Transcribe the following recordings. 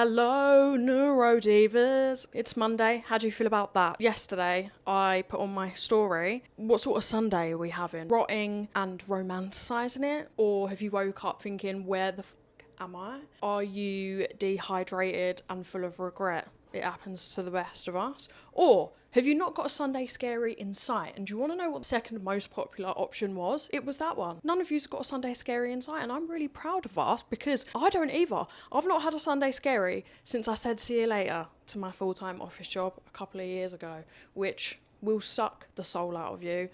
Hello, neurodivas. It's Monday. How do you feel about that? Yesterday, I put on my story, what sort of Sunday are we having? Rotting and romanticising it? Or have you woke up thinking, where the fuck am I? Are you dehydrated and full of regret? It happens to the best of us. Or have you not got a Sunday scary in sight? And do you want to know what the second most popular option was? It was that one. None of you's got a Sunday scary in sight, and I'm really proud of us because I don't either. I've not had a Sunday scary since I said see you later to my full-time office job a couple of years ago, which will suck the soul out of you,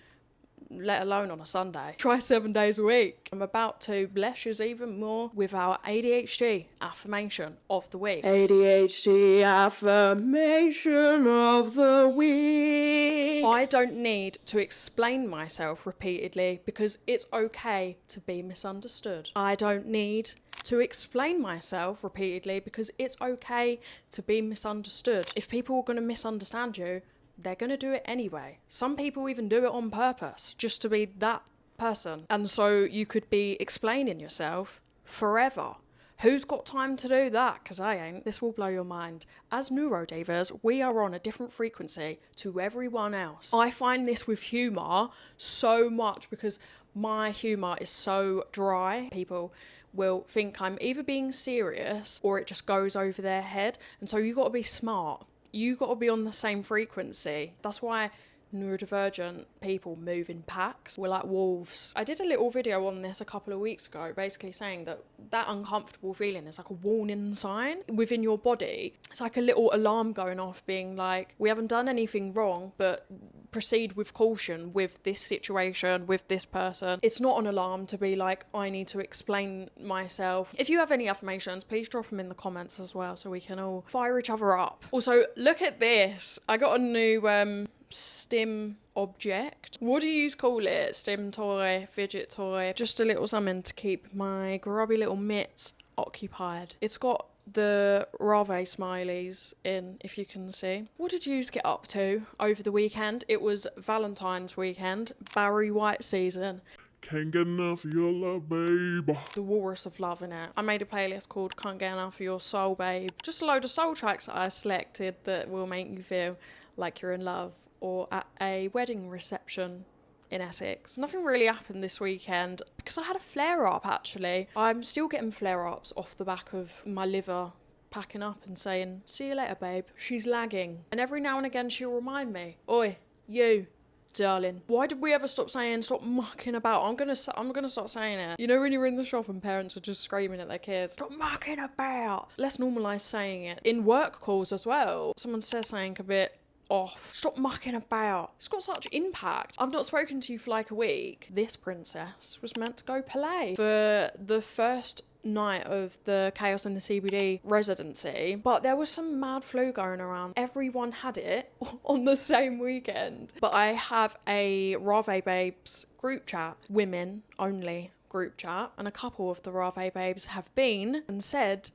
let alone on a Sunday. Try 7 days a week. I'm about to bless you even more with our ADHD affirmation of the week. ADHD affirmation of the week. I don't need to explain myself repeatedly because it's okay to be misunderstood. I don't need to explain myself repeatedly because it's okay to be misunderstood. If people are going to misunderstand you, they're going to do it anyway. Some people even do it on purpose, just to be that person. And so you could be explaining yourself forever. Who's got time to do that? Because I ain't. This will blow your mind. As neurodivas, we are on a different frequency to everyone else. I find this with humour so much because my humour is so dry. People will think I'm either being serious or it just goes over their head. And so you got to be smart. You got to be on the same frequency. That's why neurodivergent people move in packs. We're like wolves. I did a little video on this a couple of weeks ago, basically saying that that uncomfortable feeling is like a warning sign within your body. It's like a little alarm going off being like, we haven't done anything wrong, but proceed with caution with this situation, with this person. It's not an alarm to be like, I need to explain myself. If you have any affirmations, please drop them in the comments as well so we can all fire each other up. Also, look at this. I got a new stim object. What do you call it? Stim toy, fidget toy. Just a little something to keep my grubby little mitts occupied. It's got the Rave smileys in, if you can see. What did you get up to over the weekend? It was Valentine's weekend, Barry White season. Can't get enough of your love, babe. The Walrus of Love in it. I made a playlist called Can't Get Enough of Your Soul, Babe. Just a load of soul tracks that I selected that will make you feel like you're in love or at a wedding reception in Essex. Nothing really happened this weekend because I had a flare-up actually. I'm still getting flare-ups off the back of my liver packing up and saying, see you later, babe. She's lagging. And every now and again she'll remind me, oi, you, darling. Why did we ever stop saying stop mucking about? I'm gonna start saying it. You know when you're in the shop and parents are just screaming at their kids, stop mucking about. Let's normalise saying it. In work calls as well. Someone says something a bit off. Stop mucking about. It's got such impact. I've not spoken to you for like a week. This princess was meant to go play for the first night of the Chaos in the CBD residency, but there was some mad flu going around. Everyone had it on the same weekend. But I have a Rave Babes group chat, women only group chat, and a couple of the Rave Babes have been and said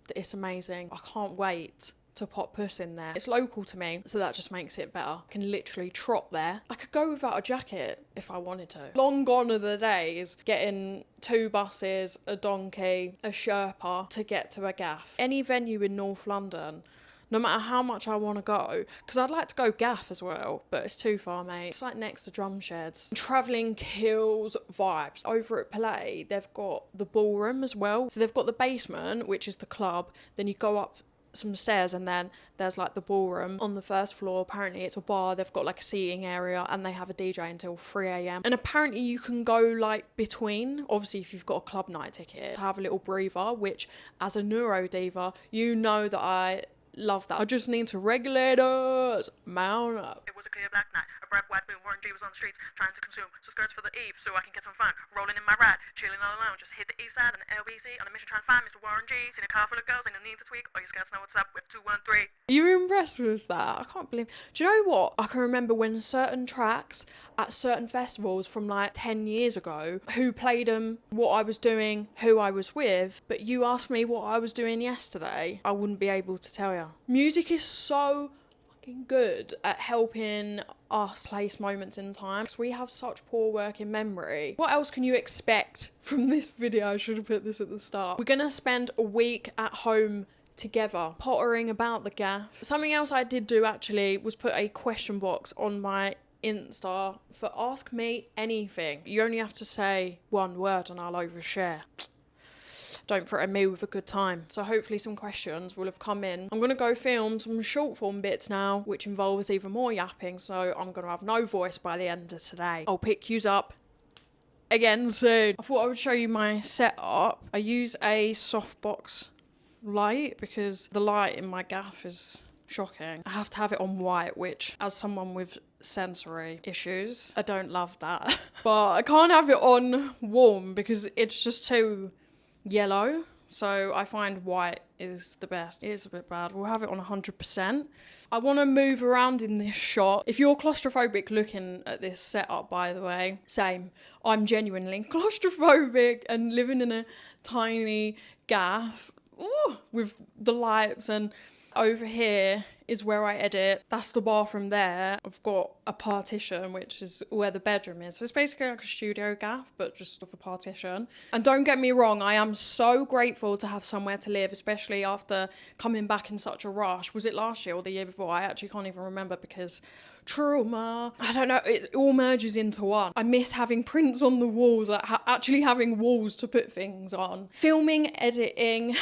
that it's amazing. I can't wait to pop puss in there. It's local to me, so that just makes it better. I can literally trot there. I could go without a jacket if I wanted to. Long gone are the days getting 2 buses, a donkey, a Sherpa to get to a gaff. Any venue in North London, no matter how much I want to go, because I'd like to go gaff as well, but it's too far, mate. It's like next to drum sheds. Travelling kills vibes. Over at Palais, they've got the ballroom as well. So they've got the basement, which is the club, then you go up some stairs and then there's like the ballroom on the first floor. Apparently it's a bar, they've got like a seating area and they have a DJ until 3 a.m. and apparently you can go like between, obviously if you've got a club night ticket, have a little breather, which as a neuro diva you know that I love that. I just need to regulate us, mount up. It was a clear black night, a bright white moon, warring was on the streets, trying to consume some skirts for the eve so I can get some fun. Rolling in my ride, chilling all alone, just hit the east side and the LBC on a mission trying to find Mr. Warren G. Seen a car full of girls, ain't no need to tweak. All you scouts know what's up with 213. Are you impressed with that? I can't believe. Do you know what? I can remember when certain tracks at certain festivals from like 10 years ago, who played them, what I was doing, who I was with, but you asked me what I was doing yesterday, I wouldn't be able to tell you. Music is so fucking good at helping us place moments in time because we have such poor working memory. What else can you expect from this video? I should have put this at the start. We're gonna spend a week at home together, pottering about the gaff. Something else I did do actually was put a question box on my Insta for Ask Me Anything. You only have to say one word and I'll overshare. Don't threaten me with a good time. So hopefully some questions will have come in. I'm going to go film some short form bits now, which involves even more yapping, so I'm going to have no voice by the end of today. I'll pick yous up again soon. I thought I would show you my setup. I use a softbox light because the light in my gaff is shocking. I have to have it on white, which, as someone with sensory issues, I don't love that. But I can't have it on warm because it's just too yellow, so I find white is the best. It is a bit bad. We'll have it on 100%. I want to move around in this shot. If you're claustrophobic looking at this setup, by the way, same. I'm genuinely claustrophobic and living in a tiny gaff with the lights, and over here is where I edit. That's the bathroom there. I've got a partition, which is where the bedroom is. So it's basically like a studio gaff, but just with a partition. And don't get me wrong, I am so grateful to have somewhere to live, especially after coming back in such a rush. Was it last year or the year before? I actually can't even remember because trauma. I don't know, it all merges into one. I miss having prints on the walls, like actually having walls to put things on. Filming, editing,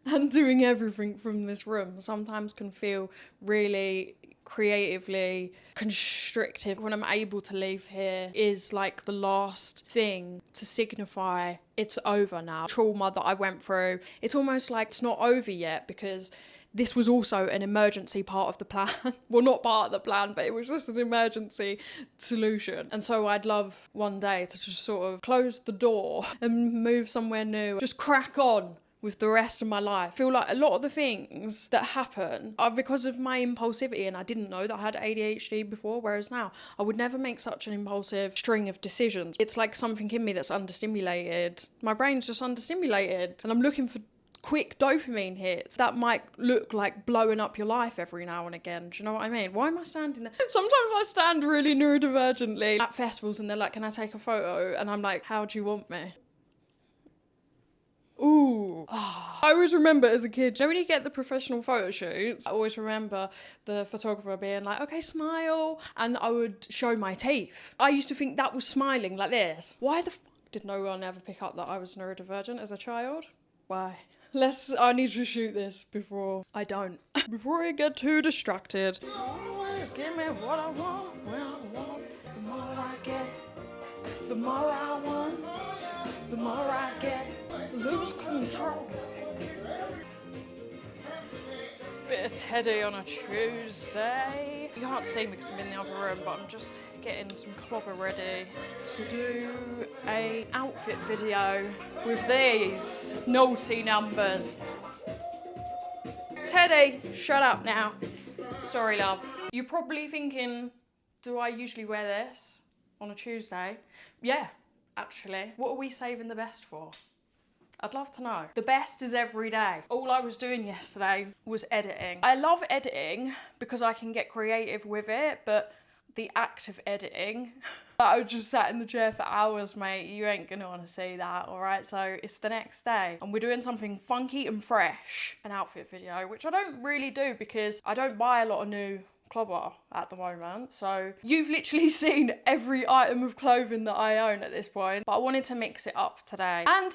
and doing everything from this room sometimes can feel really creatively constrictive. When I'm able to leave here is like the last thing to signify it's over now. Trauma that I went through, it's almost like it's not over yet because this was also an emergency part of the plan. Well, not part of the plan, but it was just an emergency solution. And so I'd love one day to just sort of close the door and move somewhere new, just crack on with the rest of my life. I feel like a lot of the things that happen are because of my impulsivity, and I didn't know that I had ADHD before, whereas now I would never make such an impulsive string of decisions. It's like something in me that's understimulated. My brain's just understimulated, and I'm looking for quick dopamine hits that might look like blowing up your life every now and again. Do you know what I mean? Why am I standing there? Sometimes I stand really neurodivergently at festivals and they're like, can I take a photo? And I'm like, how do you want me? Ooh. Oh. I always remember as a kid, you know when you get the professional photo shoots, I always remember the photographer being like, okay, smile, and I would show my teeth. I used to think that was smiling like this. Why the fuck did no one ever pick up that I was neurodivergent as a child? Why? I need to shoot this before I don't. Before I get too distracted. Always give me what I want, when I want. The more I get, the more I want. The more I get, lose control. Bit of Teddy on a Tuesday. You can't see me because I'm in the other room, but I'm just getting some clobber ready to do a outfit video with these naughty numbers. Teddy, shut up now. Sorry, love. You're probably thinking, do I usually wear this on a Tuesday? Yeah. Actually, what are we saving the best for? I'd love to know. The best is every day. All I was doing yesterday was editing. I love editing because I can get creative with it, but the act of editing, I just sat in the chair for hours, mate. You ain't gonna wanna see that, all right? So it's the next day and we're doing something funky and fresh, an outfit video, which I don't really do because I don't buy a lot of new clobber at the moment, so you've literally seen every item of clothing that I own at this point, but I wanted to mix it up today. And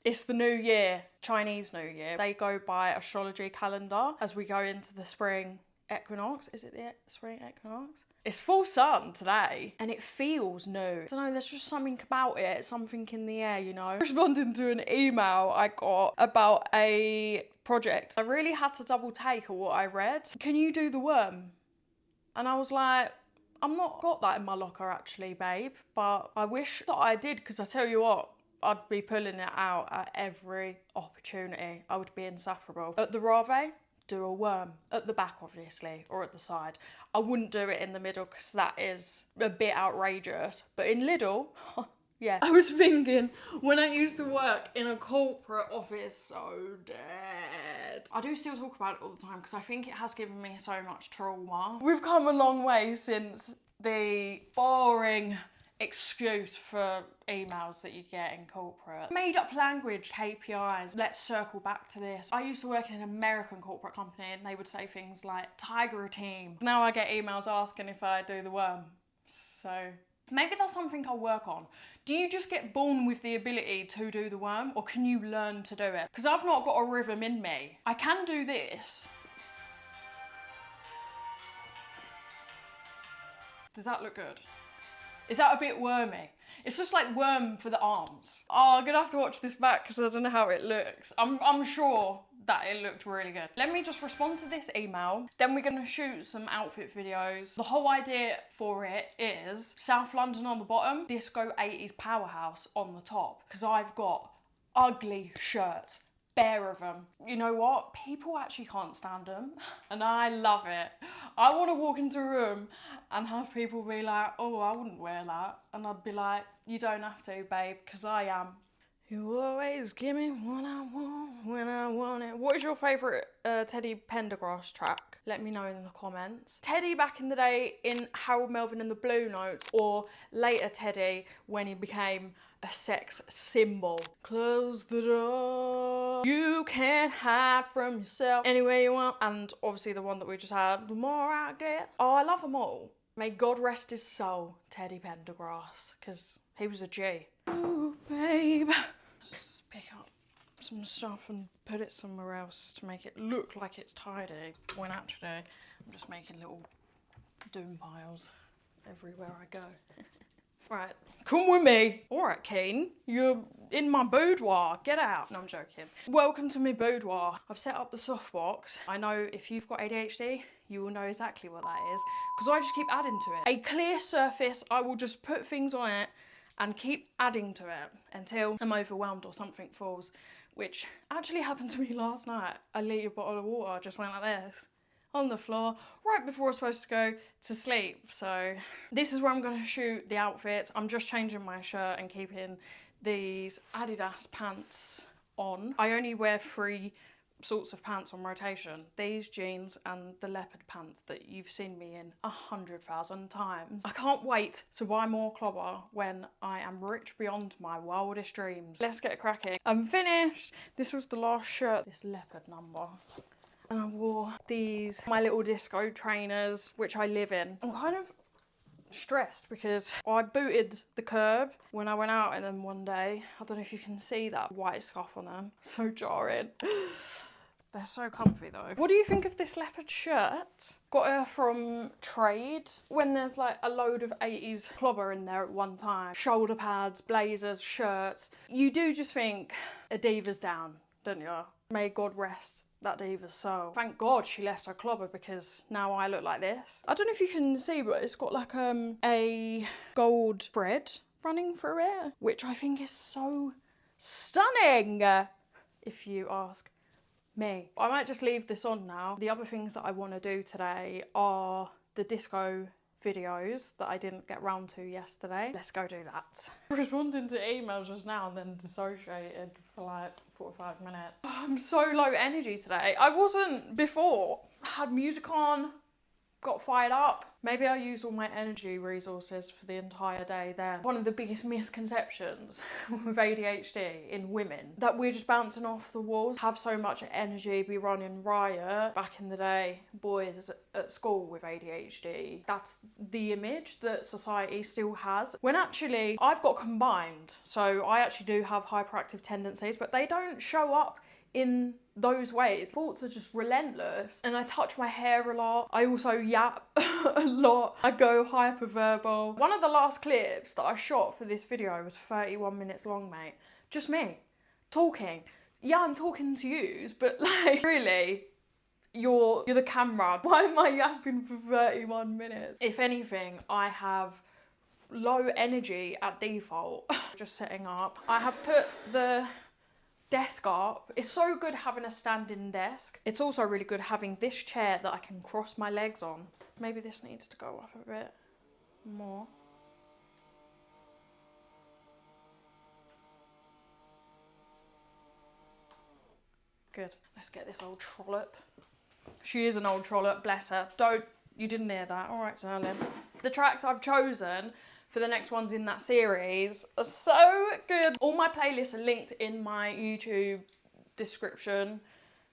it's the new year, Chinese New Year. They go by astrology calendar as we go into the spring equinox. Is it the spring equinox? It's full sun today and it feels new. I don't know, there's just something about it, something in the air, you know. Responding to an email I got about a project, I really had to double take at what I read. Can you do the worm? And I was like, I'm not got that in my locker actually, babe, but I wish that I did, because I tell you what, I'd be pulling it out at every opportunity. I would be insufferable. At the Rave, do a worm. At the back, obviously, or at the side. I wouldn't do it in the middle because that is a bit outrageous. But in Lidl, yeah. I was thinking, when I used to work in a corporate office, so dead. I do still talk about it all the time because I think it has given me so much trauma. We've come a long way since the boring excuse for emails that you get in corporate. Made up language, KPIs. Let's circle back to this. I used to work in an American corporate company and they would say things like tiger team. Now I get emails asking if I do the worm. So maybe that's something I'll work on. Do you just get born with the ability to do the worm, or can you learn to do it? Because I've not got a rhythm in me. I can do this. Does that look good? Is that a bit wormy? It's just like worm for the arms. Oh, I'm gonna have to watch this back because I don't know how it looks. I'm sure that it looked really good. Let me just respond to this email. Then we're gonna shoot some outfit videos. The whole idea for it is South London on the bottom, disco 80s powerhouse on the top. Because I've got ugly shirts, bare of them. You know what? People actually can't stand them. And I love it. I want to walk into a room and have people be like, oh, I wouldn't wear that. And I'd be like, you don't have to, babe, because I am. You always give me what I want when I want it. What is your favourite Teddy Pendergrass track? Let me know in the comments. Teddy back in the day in Harold Melvin and the Blue Notes, or later Teddy when he became a sex symbol. Close the door. You can't hide from yourself any way you want. And obviously the one that we just had, the more I get. Oh, I love them all. May God rest his soul, Teddy Pendergrass, because he was a G. Ooh, babe. Just pick up some stuff and put it somewhere else to make it look like it's tidy, when actually I'm just making little doom piles everywhere I go. Right, come with me. All right, Keen, you're in my boudoir. Get out. No, I'm joking. Welcome to my boudoir. I've set up the softbox. I know if you've got ADHD, you will know exactly what that is, because I just keep adding to it. A clear surface, I will just put things on it and keep adding to it until I'm overwhelmed or something falls, which actually happened to me last night. A litre bottle of water just went like this on the floor right before I was supposed to go to sleep. So this is where I'm going to shoot the outfits. I'm just changing my shirt and keeping these Adidas pants on. I only wear 3 sorts of pants on rotation. These jeans and the leopard pants that you've seen me in 100,000 times. I can't wait to buy more clobber when I am rich beyond my wildest dreams. Let's get cracking. I'm finished. This was the last shirt, this leopard number. And I wore these, my little disco trainers, which I live in. I'm kind of stressed because I booted the curb when I went out in them one day. I don't know if you can see that white scuff on them. So jarring. They're so comfy though. What do you think of this leopard shirt? Got her from Trade. When there's like a load of 80s clobber in there at one time. Shoulder pads, blazers, shirts. You do just think a diva's down, don't you? May God rest that diva's soul. Thank God she left her clobber, because now I look like this. I don't know if you can see, but it's got like a gold thread running through it, which I think is so stunning, if you ask me. I might just leave this on now. The other things that I want to do today are the disco videos that I didn't get round to yesterday. Let's go do that. Responding to emails just now and then dissociated for like 45 minutes. Oh, I'm so low energy today. I wasn't before. I had music on, got fired up. Maybe I used all my energy resources for the entire day then. One of the biggest misconceptions with ADHD in women, that we're just bouncing off the walls, have so much energy, be running riot. Back in the day, boys at school with ADHD, that's the image that society still has. When actually, I've got combined. So I actually do have hyperactive tendencies, but they don't show up in those ways. Thoughts are just relentless, and I touch my hair a lot. I also yap a lot. I go hyperverbal. One of the last clips that I shot for this video was 31 minutes long, mate. Just me talking. Yeah, I'm talking to yous, but like, really, you're the camera. Why am I yapping for 31 minutes? If anything, I have low energy at default. Just setting up. I have put the desk up. It's so good having a standing desk. It's also really good having this chair that I can cross my legs on. Maybe this needs to go up a bit more. Good. Let's get this old trollop. She is an old trollop, bless her. You didn't hear that. All right, darling. The tracks I've chosen for the next ones in that series are so good. All my playlists are linked in my YouTube description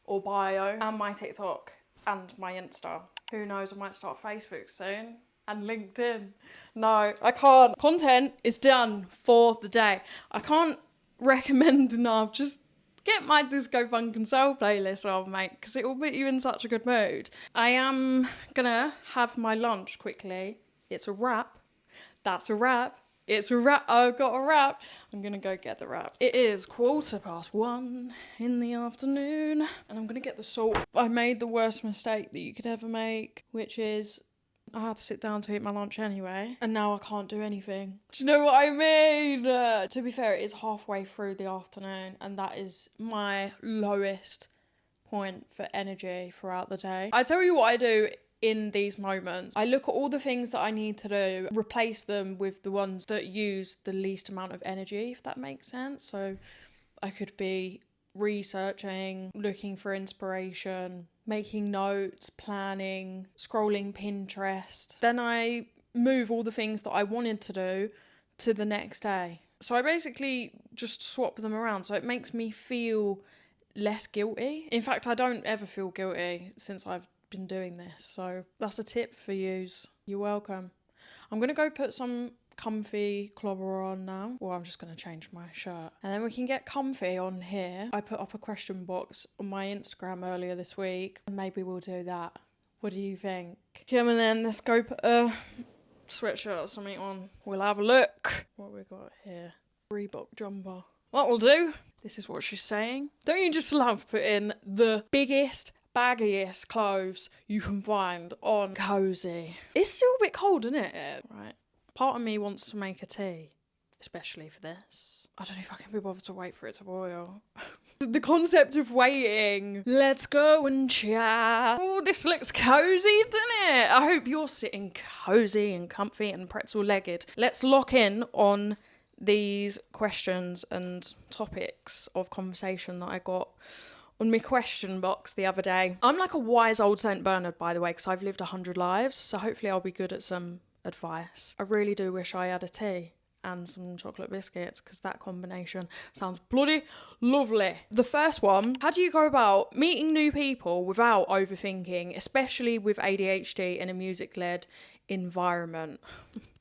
or bio, and my TikTok and my Insta. Who knows, I might start Facebook soon. And LinkedIn. No, I can't. Content is done for the day. I can't recommend enough. Just get my Disco Funk and Soul playlist on, mate, because it will put you in such a good mood. I am gonna have my lunch quickly. It's a wrap. That's a wrap. It's a wrap. I've got a wrap. I'm gonna go get the wrap. It is 1:15 in the afternoon, and I'm gonna get the salt. I made the worst mistake that you could ever make, which is I had to sit down to eat my lunch anyway, and now I can't do anything. Do you know what I mean? To be fair, it is halfway through the afternoon, and that is my lowest point for energy throughout the day. I tell you what I do in these moments. I look at all the things that I need to do, replace them with the ones that use the least amount of energy, if that makes sense. So I could be researching, looking for inspiration, making notes, planning, scrolling Pinterest. Then I move all the things that I wanted to do to the next day. So I basically just swap them around. So it makes me feel less guilty. In fact, I don't ever feel guilty since I've been doing this. So that's a tip for yous. You're welcome. I'm going to go put some comfy clobber on now. Well, I'm just going to change my shirt. And then we can get comfy on here. I put up a question box on my Instagram earlier this week. And maybe we'll do that. What do you think? Come on then, let's go put a sweatshirt or something on. We'll have a look. What we got here? Reebok jumper. That will do. This is what she's saying. Don't you just love putting the biggest, baggiest clothes you can find on cozy? It's still a bit cold, isn't it? Right. Part of me wants to make a tea, especially for this. I don't know if I can be bothered to wait for it to boil. The concept of waiting. Let's go and chat. Oh, this looks cozy, doesn't it? I hope you're sitting cozy and comfy and pretzel-legged. Let's lock in on these questions and topics of conversation that I got on my question box the other day. I'm like a wise old St. Bernard, by the way, because I've lived 100 lives, so hopefully I'll be good at some advice. I really do wish I had a tea and some chocolate biscuits, because that combination sounds bloody lovely. The first one, how do you go about meeting new people without overthinking, especially with ADHD in a music-led environment?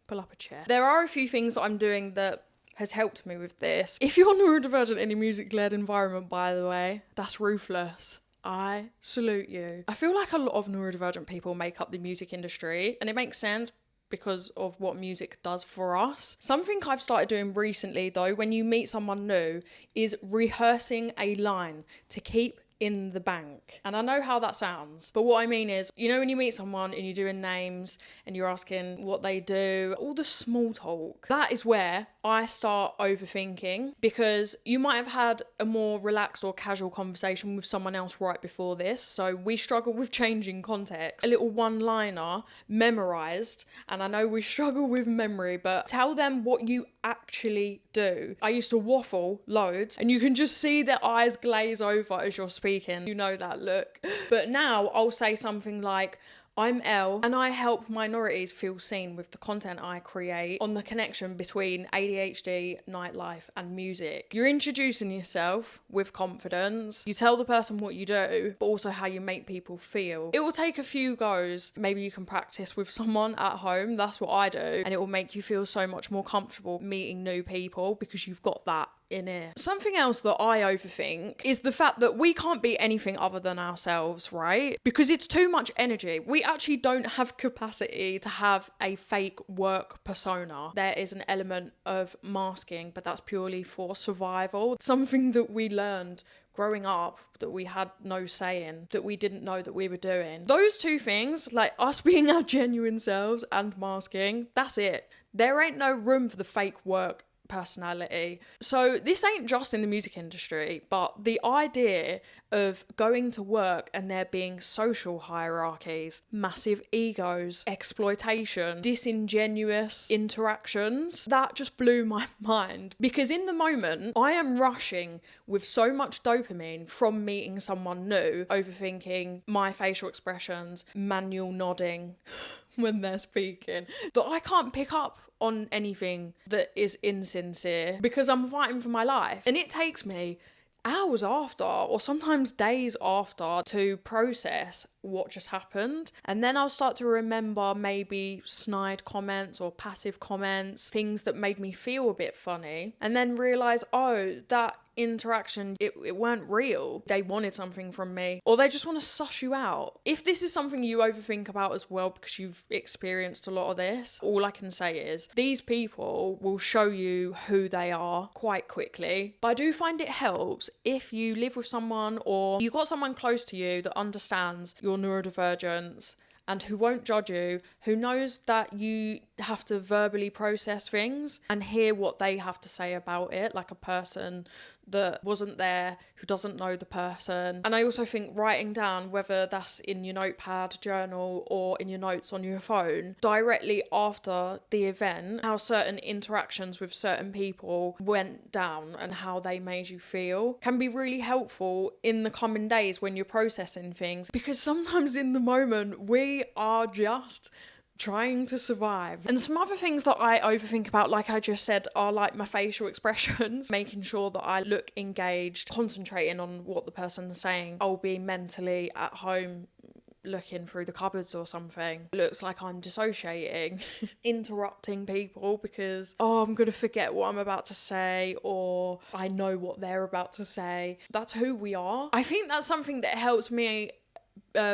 Pull up a chair. There are a few things that I'm doing that has helped me with this. If you're neurodivergent in a music-led environment, by the way, that's ruthless. I salute you. I feel like a lot of neurodivergent people make up the music industry, and it makes sense because of what music does for us. Something I've started doing recently, though, when you meet someone new, is rehearsing a line to keep in the bank. And I know how that sounds, but what I mean is, you know, when you meet someone and you're doing names and you're asking what they do, all the small talk, that is where I start overthinking, because you might have had a more relaxed or casual conversation with someone else right before this, so we struggle with changing context. A little one-liner memorized, and I know we struggle with memory, but tell them what you actually do. I used to waffle loads, and you can just see their eyes glaze over as you're speaking. You know that look. But now I'll say something like, I'm Elle, and I help minorities feel seen with the content I create on the connection between ADHD, nightlife, and music. You're introducing yourself with confidence. You tell the person what you do, but also how you make people feel. It will take a few goes. Maybe you can practice with someone at home. That's what I do. And it will make you feel so much more comfortable meeting new people because you've got that in it. Something else that I overthink is the fact that we can't be anything other than ourselves, right? Because it's too much energy. We actually don't have capacity to have a fake work persona. There is an element of masking, but that's purely for survival. Something that we learned growing up that we had no say in, that we didn't know that we were doing. Those two things, like us being our genuine selves and masking, that's it. There ain't no room for the fake work personality. So this ain't just in the music industry, but the idea of going to work and there being social hierarchies, massive egos, exploitation, disingenuous interactions, that just blew my mind. Because in the moment, I am rushing with so much dopamine from meeting someone new, overthinking my facial expressions, manual nodding, when they're speaking, that I can't pick up on anything that is insincere because I'm fighting for my life. And it takes me hours after, or sometimes days after, to process what just happened. And then I'll start to remember maybe snide comments or passive comments, things that made me feel a bit funny, and then realise, oh, that interaction, it weren't real. They wanted something from me, or they just want to suss you out. If this is something you overthink about as well because you've experienced a lot of this, all I can say is these people will show you who they are quite quickly. But I do find it helps if you live with someone or you got someone close to you that understands your neurodivergence and who won't judge you, who knows that you have to verbally process things and hear what they have to say about it, like a person that wasn't there, who doesn't know the person. And I also think writing down, whether that's in your notepad, journal, or in your notes on your phone, directly after the event, how certain interactions with certain people went down and how they made you feel, can be really helpful in the coming days when you're processing things. Because sometimes in the moment, we are just trying to survive. And some other things that I overthink about, like I just said, are like my facial expressions, making sure that I look engaged, concentrating on what the person's saying. I'll be mentally at home looking through the cupboards or something. It looks like I'm dissociating, interrupting people because, oh, I'm going to forget what I'm about to say, or I know what they're about to say. That's who we are. I think that's something that helps me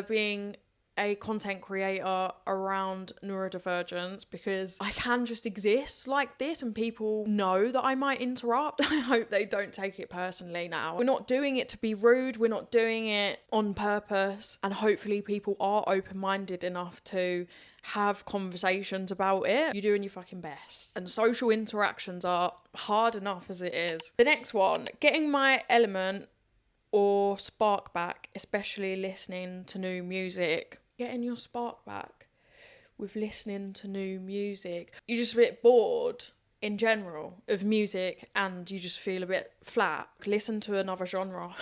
being a content creator around neurodivergence, because I can just exist like this and people know that I might interrupt. I hope they don't take it personally now. We're not doing it to be rude, we're not doing it on purpose, and hopefully people are open-minded enough to have conversations about it. You're doing your fucking best. And social interactions are hard enough as it is. The next one, getting my element or spark back, especially listening to new music. Getting your spark back with listening to new music. You're just a bit bored in general of music and you just feel a bit flat. Listen to another genre.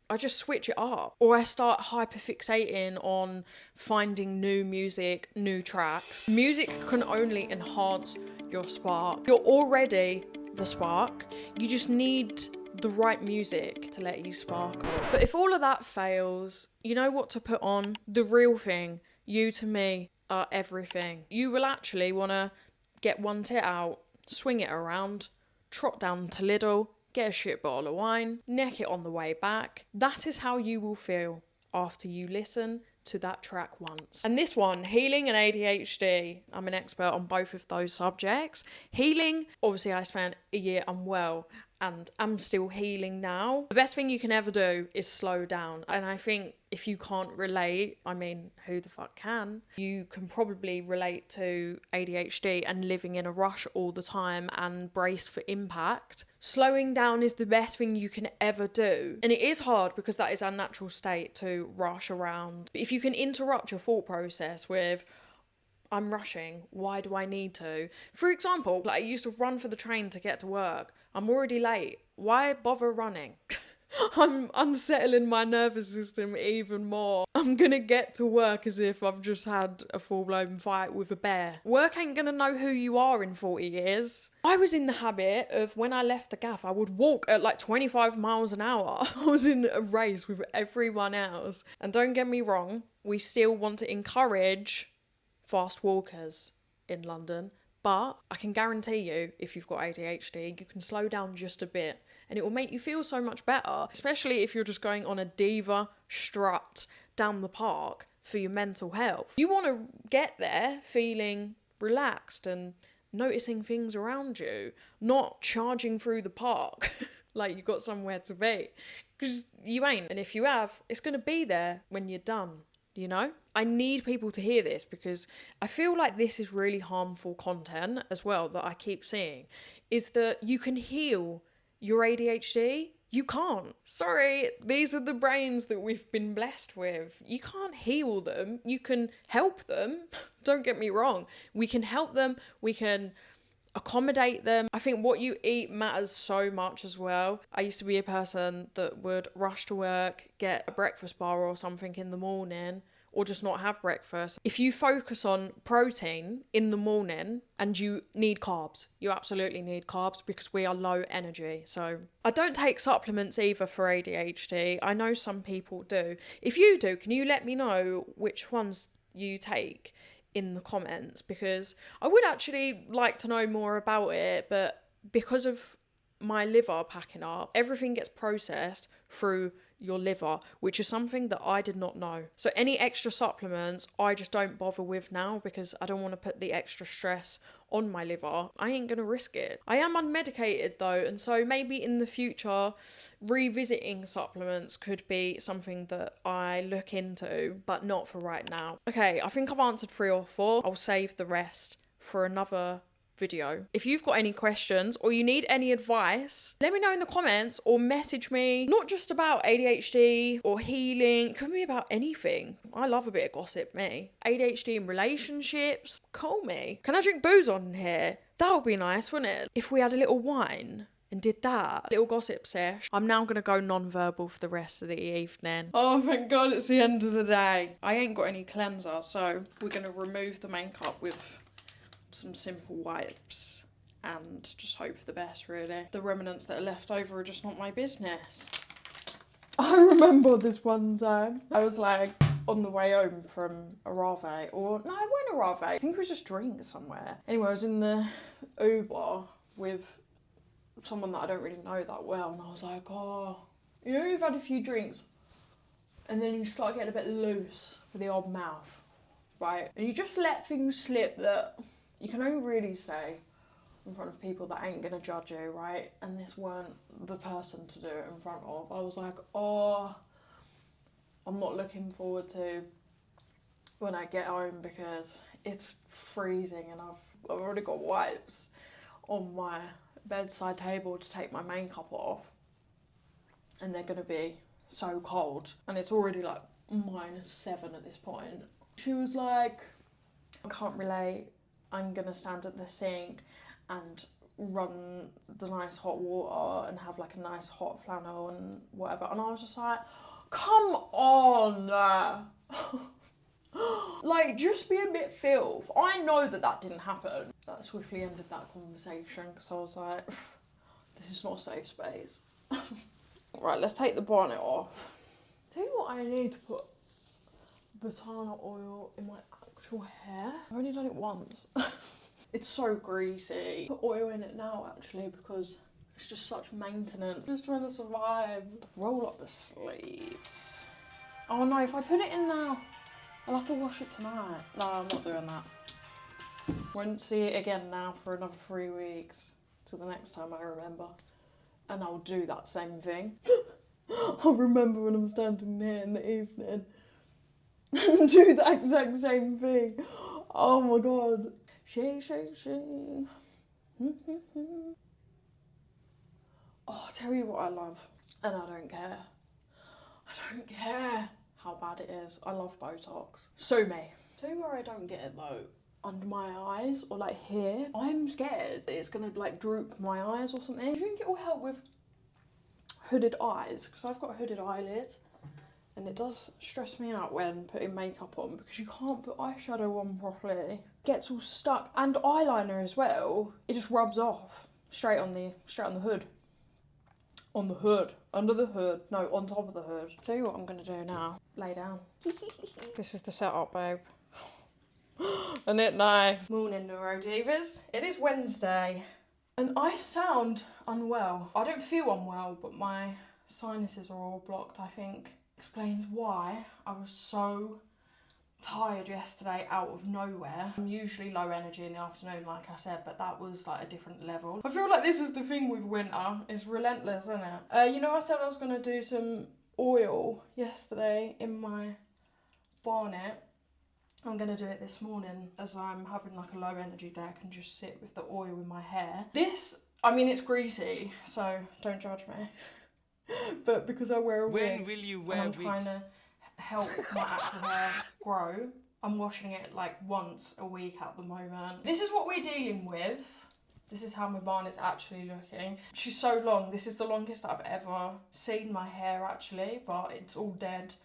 I just switch it up. Or I start hyperfixating on finding new music, new tracks. Music can only enhance your spark. You're already the spark. You just need the right music to let you sparkle. But if all of that fails, you know what to put on? The real thing. You to me are everything. You will actually want to get one tit out, swing it around, trot down to Lidl, get a shit bottle of wine, neck it on the way back. That is how you will feel after you listen to that track once. And this one, healing and ADHD. I'm an expert on both of those subjects. Healing, obviously I spent a year unwell and I'm still healing now. The best thing you can ever do is slow down. And I think if you can't relate, I mean, who the fuck can? You can probably relate to ADHD and living in a rush all the time and braced for impact. Slowing down is the best thing you can ever do. And it is hard because that is our natural state, to rush around. But if you can interrupt your thought process with, I'm rushing, why do I need to? For example, like I used to run for the train to get to work. I'm already late. Why bother running? I'm unsettling my nervous system even more. I'm gonna get to work as if I've just had a full-blown fight with a bear. Work ain't gonna know who you are in 40 years. I was in the habit of, when I left the gaff, I would walk at like 25 miles an hour. I was in a race with everyone else. And don't get me wrong, we still want to encourage fast walkers in London, but I can guarantee you, if you've got ADHD, you can slow down just a bit and it will make you feel so much better, especially if you're just going on a diva strut down the park for your mental health. You want to get there feeling relaxed and noticing things around you, not charging through the park like you got somewhere to be, because you ain't. And if you have, it's going to be there when you're done. You know, I need people to hear this because I feel like this is really harmful content as well that I keep seeing, is that you can heal your ADHD. You can't. Sorry, these are the brains that we've been blessed with. You can't heal them. You can help them. Don't get me wrong. We can help them. We can accommodate them. I think what you eat matters so much as well. I used to be a person that would rush to work, get a breakfast bar or something in the morning, or just not have breakfast. If you focus on protein in the morning, and you need carbs, you absolutely need carbs because we are low energy. So I don't take supplements either for ADHD. I know some people do. If you do, can you let me know which ones you take in the comments? Because I would actually like to know more about it, but because of my liver packing up, everything gets processed through your liver, which is something that I did not know. So any extra supplements I just don't bother with now because I don't want to put the extra stress on my liver. I ain't gonna risk it. I am unmedicated though, and so maybe in the future revisiting supplements could be something that I look into, but not for right now. Okay, I think I've answered 3 or 4. I'll save the rest for another video. If you've got any questions or you need any advice, let me know in the comments or message me. Not just about ADHD or healing, it could be about anything. I love a bit of gossip, me. ADHD in relationships, call me. Can I drink booze on here? That would be nice, wouldn't it? If we had a little wine and did that little gossip sesh. I'm now gonna go non-verbal for the rest of the evening. Oh, thank God it's the end of the day. I ain't got any cleanser, so we're gonna remove the makeup with some simple wipes and just hope for the best, really. The remnants that are left over are just not my business. I remember this one time, I was like on the way home from a rave, or no, I went a rave. I think it was just drinking somewhere. Anyway, I was in the Uber with someone that I don't really know that well, and I was like, oh, you know, you've had a few drinks and then you start getting a bit loose with the old mouth, right? And you just let things slip that you can only really say in front of people that ain't gonna judge you, right? And this weren't the person to do it in front of. I was like, oh, I'm not looking forward to when I get home because it's freezing and I've already got wipes on my bedside table to take my makeup off, and they're gonna be so cold, and it's already like -7 at this point. She was like, I can't relate. I'm gonna stand at the sink and run the nice hot water and have like a nice hot flannel and whatever. And I was just like, come on. Like, just be a bit filth. I know that that didn't happen. That swiftly ended that conversation because I was like, this is not a safe space. Right, let's take the bonnet off. Tell you what, I need to put Botana oil in my actual hair. I've only done it once. It's so greasy. Put oil in it now actually because it's just such maintenance. Just trying to survive. Roll up the sleeves. Oh no, if I put it in now, I'll have to wash it tonight. No, I'm not doing that. Won't see it again now for another 3 weeks till the next time I remember. And I'll do that same thing. I'll remember when I'm standing there in the evening and do that exact same thing. Oh my God. She. Oh, I'll tell you what I love, and I don't care. I don't care how bad it is. I love Botox. Sue me. Tell you where I don't get it though. Under my eyes or like here. I'm scared that it's gonna like droop my eyes or something. Do you think it will help with hooded eyes? Because I've got hooded eyelids. And it does stress me out when putting makeup on because you can't put eyeshadow on properly. It gets all stuck, and eyeliner as well. It just rubs off straight on the hood. On the hood, under the hood, no, on top of the hood. Tell you what I'm gonna do now. Lay down. This is the setup, babe. Isn't it nice? Morning, neurodivas. It is Wednesday, and I sound unwell. I don't feel unwell, but my sinuses are all blocked, I think. Explains why I was so tired yesterday out of nowhere. I'm usually low energy in the afternoon, like I said, but that was like a different level. I feel like this is the thing with winter. It's relentless, isn't it? You know, I said I was going to do some oil yesterday in my bonnet. I'm going to do it this morning as I'm having like a low energy day. I can just sit with the oil in my hair. This, I mean, it's greasy, so don't judge me. But because I wear a wig, when will you wear and I'm trying to help my actual hair grow, I'm washing it like once a week at the moment. This is what we're dealing with. This is how my barn is actually looking. She's so long. This is the longest I've ever seen my hair actually, but it's all dead.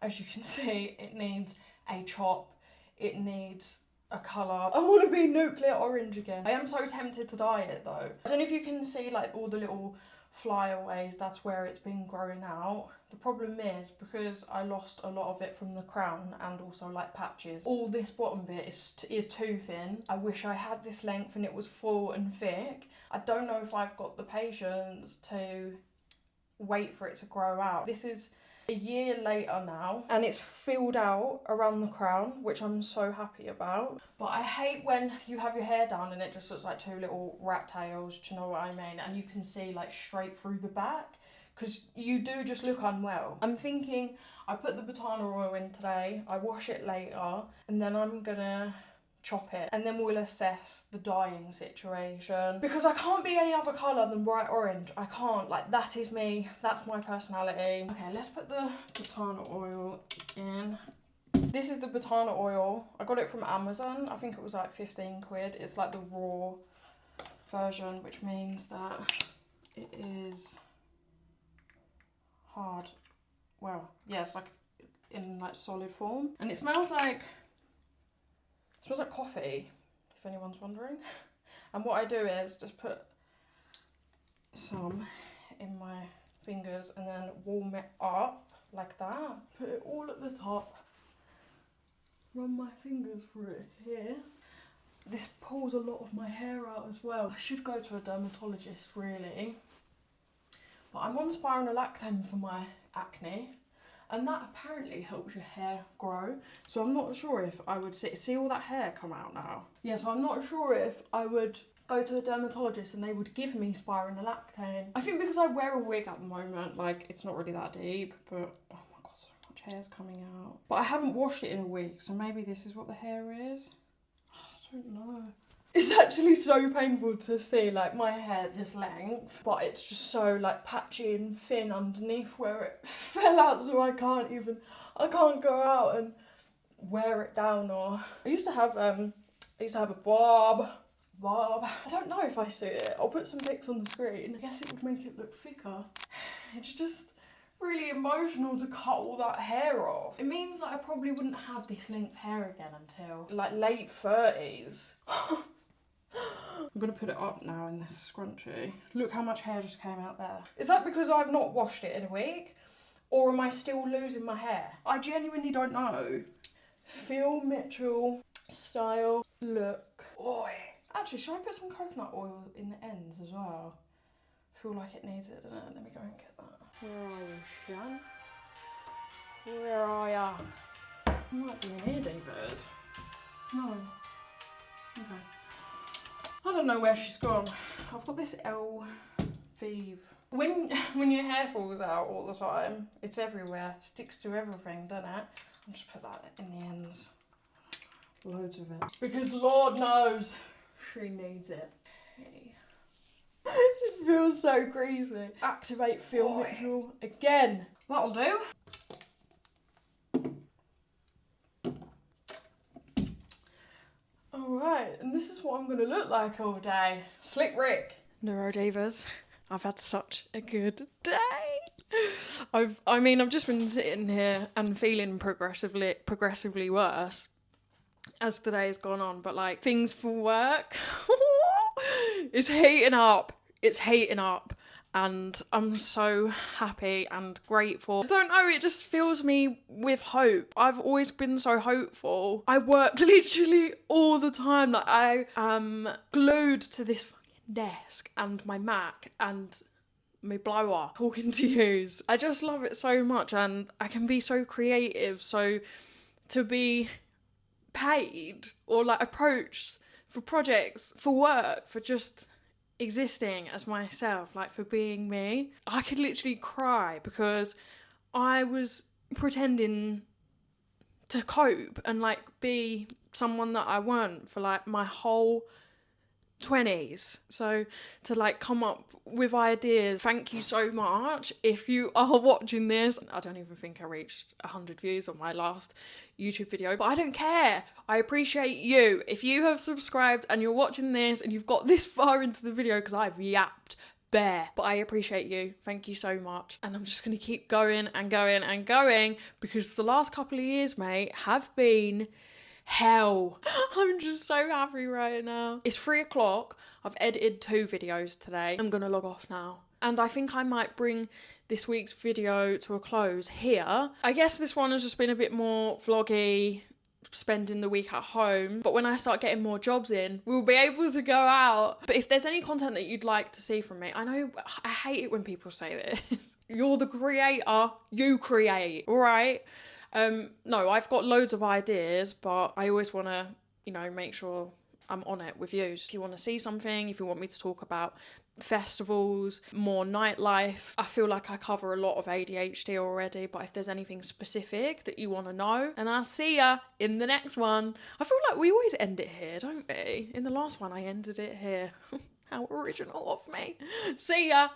As you can see, it needs a chop. It needs a colour. I want to be nuclear orange again. I am so tempted to dye it though. I don't know if you can see like all the little flyaways, that's where it's been growing out. The problem is, because I lost a lot of it from the crown and also like patches, all this bottom bit is too thin. I wish I had this length and it was full and thick. I don't know if I've got the patience to wait for it to grow out. This is a year later now and it's filled out around the crown, which I'm so happy about. But I hate when you have your hair down and it just looks like two little rat tails, do you know what I mean? And you can see like straight through the back, because you do just look unwell. I'm thinking I put the batana oil in today, I wash it later, and then I'm gonna chop it, and then we'll assess the dyeing situation, because I can't be any other colour than bright orange. I can't, like, that is me, that's my personality. Okay, let's put the batana oil in. This is the batana oil. I got it from Amazon. I think it was like 15 quid. It's like the raw version, which means that it is hard. Well, yeah, it's like in like solid form, and it smells like coffee, if anyone's wondering. And what I do is just put some in my fingers and then warm it up like that. Put it all at the top. Run my fingers through it here. This pulls a lot of my hair out as well. I should go to a dermatologist really. But I'm on spironolactone for my acne, and that apparently helps your hair grow. So I'm not sure if I would see all that hair come out now. Yeah, so I'm not sure if I would go to a dermatologist and they would give me spironolactone. I think because I wear a wig at the moment, like, it's not really that deep, but oh my god, so much hair's coming out. But I haven't washed it in a week, so maybe this is what the hair is. I don't know. It's actually so painful to see like my hair this length, but it's just so like patchy and thin underneath where it fell out, so I can't go out and wear it down. Or I used to have a bob. I don't know if I suit it. I'll put some pics on the screen. I guess it would make it look thicker. It's just really emotional to cut all that hair off. It means that I probably wouldn't have this length hair again until like late 30s. I'm gonna put it up now in this scrunchie. Look how much hair just came out there. Is that because I've not washed it in a week? Or am I still losing my hair? I genuinely don't know. Phil Mitchell style look. Oi. Actually, should I put some coconut oil in the ends as well? I feel like it needs it, doesn't it? Let me go and get that. Where are you, Shan? Where are ya? Might be in here, David. No. Okay. I don't know where she's gone. I've got this L-Vive. When your hair falls out all the time, it's everywhere. Sticks to everything, doesn't it? I'll just put that in the ends. Loads of it. Because Lord knows she needs it. Hey. It feels so greasy. Activate Phil Mitchell again. That'll do. Alright, and this is what I'm gonna look like all day. Slick Rick. Neurodivas, I've had such a good day. I've just been sitting here and feeling progressively worse as the day has gone on, but like things for work, it's heating up. It's heating up. And I'm so happy and grateful. I don't know, it just fills me with hope. I've always been so hopeful. I work literally all the time. Like, I am glued to this fucking desk and my Mac and my blower talking to yous. I just love it so much, and I can be so creative. So to be paid or like approached for projects, for work, for just existing as myself, like for being me, I could literally cry because I was pretending to cope and like be someone that I weren't for like my whole 20s. So to like come up with ideas, thank you so much. If you are watching this, I don't even think I reached 100 views on my last YouTube video, but I don't care. I appreciate you. If you have subscribed and you're watching this and you've got this far into the video, because I've yapped bare, but I appreciate you. Thank you so much. And I'm just gonna keep going and going and going, because the last couple of years, mate, have been hell. I'm just so happy right now. It's 3 o'clock. I've edited 2 videos today. I'm gonna log off now. And I think I might bring this week's video to a close here. I guess this one has just been a bit more vloggy, spending the week at home, but when I start getting more jobs in, we'll be able to go out. But if there's any content that you'd like to see from me, I know I hate it when people say this. You're the creator, you create, all right? No, I've got loads of ideas, but I always want to, make sure I'm on it with you. If you want to see something, if you want me to talk about festivals, more nightlife, I feel like I cover a lot of ADHD already, but if there's anything specific that you want to know, and I'll see ya in the next one. I feel like we always end it here, don't we? In the last one, I ended it here. How original of me. See ya!